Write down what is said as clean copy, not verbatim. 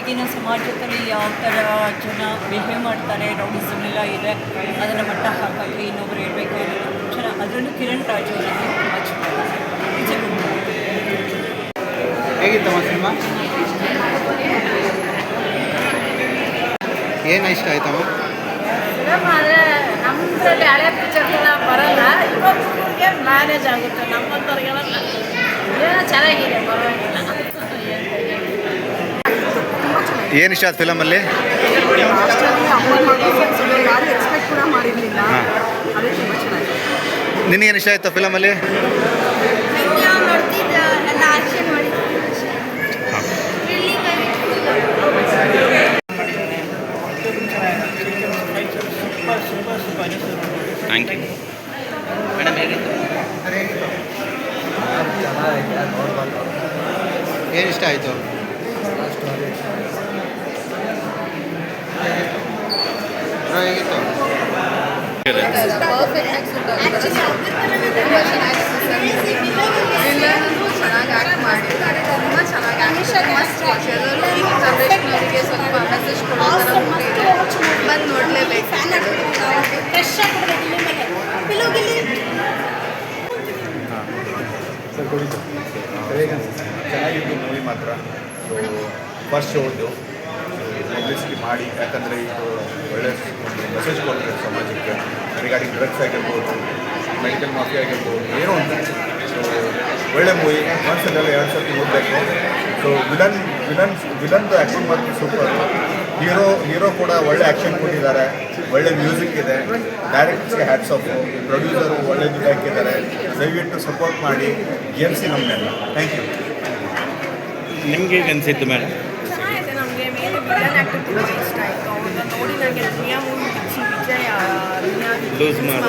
ಇವತ್ತಿನ ಸಮಾಜದಲ್ಲಿ ಯಾವ ಥರ ಜನ ಬಿಹೇವ್ ಮಾಡ್ತಾರೆ, ರೌಡಿಸಮ್ ಎಲ್ಲ ಇದೆ, ಅದನ್ನು ಮಟ್ಟ ಹಾಕೋಕ್ಕೆ ಇನ್ನೊಬ್ರು ಇರಬೇಕು ಅನ್ನೋದು ಚೆನ್ನಾಗಿ. ಅದರಲ್ಲೂ ಕಿರಣ್ ರಾಜು ಅವರಿಗೆ ತುಂಬ ಚೆನ್ನಾಗಿ. ಹೇಗಿತ್ತಮ್ಮ ಸಿನಿಮಾ? ಏನು ಇಷ್ಟ ಆಯ್ತಮ್ಮ? ಫಿಲಮ್ ಆದರೆ ನಮ್ಮದ್ರಲ್ಲಿ ಹಳೆ ಪಿಕ್ಚರ್ಗೆಲ್ಲ ಬರೋಲ್ಲ, ಇವತ್ತಿಗೆ ಮ್ಯಾನೇಜ್ ಆಗುತ್ತೆ. ನಮ್ಮಂಥವ್ರಿಗೆಲ್ಲ ಏನೋ ಚೆನ್ನಾಗಿದೆ, ಪರವಾಗಿಲ್ಲ. ಏನು ಇಷ್ಟ ಆಯ್ತು ಫಿಲಮಲ್ಲಿ? ಯಾರು ಎಕ್ಸ್ಪೆಕ್ಟ್ ಕೂಡ ಮಾಡಿರಲಿಲ್ಲ, ಅದೇ ತುಂಬ ಚೆನ್ನಾಗಿದೆ. ನಿನಗೇನು ಇಷ್ಟ ಆಯಿತು ಫಿಲಮಲ್ಲಿ? Thank you madam. ಹೇಗಿತ್ತು? ಏನು ಇಷ್ಟ ಆಯಿತು? ಹೇಗಿತ್ತು? ಚೆನ್ನಾಗಿ ಆ್ಯಕ್ಟ್ ಮಾಡಿದ್ದಾರೆ, ತುಂಬ ಚೆನ್ನಾಗಿ ಆ್ಯಕ್ಟ್ ಮಸ್ಟ್ ವಾಚ್. ಎಲ್ಲರೂ ಈಗ ಜನ್ರೇಷನವರಿಗೆ ಸ್ವಲ್ಪ ಮೆಸೇಜ್ ಕೊಡೋ ಮೂವಿ ಇದೆ, ಬಂದು ನೋಡಲೇಬೇಕು. ಚೆನ್ನಾಗಿತ್ತು ಮೂವಿ ಮಾತ್ರ. ಸೊ ಫಸ್ಟ್ ಶೋದು ಪಬ್ಲಿಸಿಟಿ ಮಾಡಿ, ಯಾಕಂದರೆ ಇದು ಒಳ್ಳೆ ಮೆಸೇಜ್ ಕೊಡ್ತಾರೆ ಸಮಾಜಕ್ಕೆ ರಿಗಾರ್ಡಿಂಗ್ ಡ್ರಗ್ಸ್ ಆಗಿರ್ಬೋದು, ಮೆಡಿಕಲ್ ಮಾಫಿಯಾ ಆಗಿರ್ಬೋದು, ಏನೋ ಅಂತ. ಸೊ ಒಳ್ಳೆ ಮೂವಿ, ಒಂದ್ಸಲ ಎರಡು ಸರ್ತಿ ಓದಬೇಕು. ಸೊ ವಿಲನ್ದು ಆ್ಯಕ್ಟಿಂಗ್ ಮಾತ್ರ ಸೂಪರ್. ಹೀರೋ ಕೂಡ ಒಳ್ಳೆ ಆ್ಯಕ್ಷನ್ ಕೊಟ್ಟಿದ್ದಾರೆ, ಒಳ್ಳೆ ಮ್ಯೂಸಿಕ್ ಇದೆ, ಡೈರೆಕ್ಟರ್ಸ್ಗೆ ಹ್ಯಾಟ್ಸ್ ಆಫ್, ಪ್ರೊಡ್ಯೂಸರು ಒಳ್ಳೆ ದುಡ್ಡು ಹಾಕಿದ್ದಾರೆ. ದಯವಿಟ್ಟು ಸಪೋರ್ಟ್ ಮಾಡಿ, ಗೆಲ್ಸಿ ನಮ್ಮನ್ನೆಲ್ಲ. Thank you. ನಿಮ್ಗೆ ಹೇಗೆ ಅನಿಸಿತ್ತು ಮೇಡಮ್? ಚೆನ್ನಾಗಿದೆ. ನಮಗೆ ಮೇಲೆ ವಿಲನ್ ಆ್ಯಕ್ಟಿಂಗ್ ತುಂಬ ಇಷ್ಟ ಆಯಿತು. ಅವ್ರನ್ನ ನೋಡಿ ನನಗೆ ದುನಿಯಾ ಮೂವಿ ಬಿಚ್ಚಿ ವಿಜಯ್ ಲೂಸ್ ಮಾದ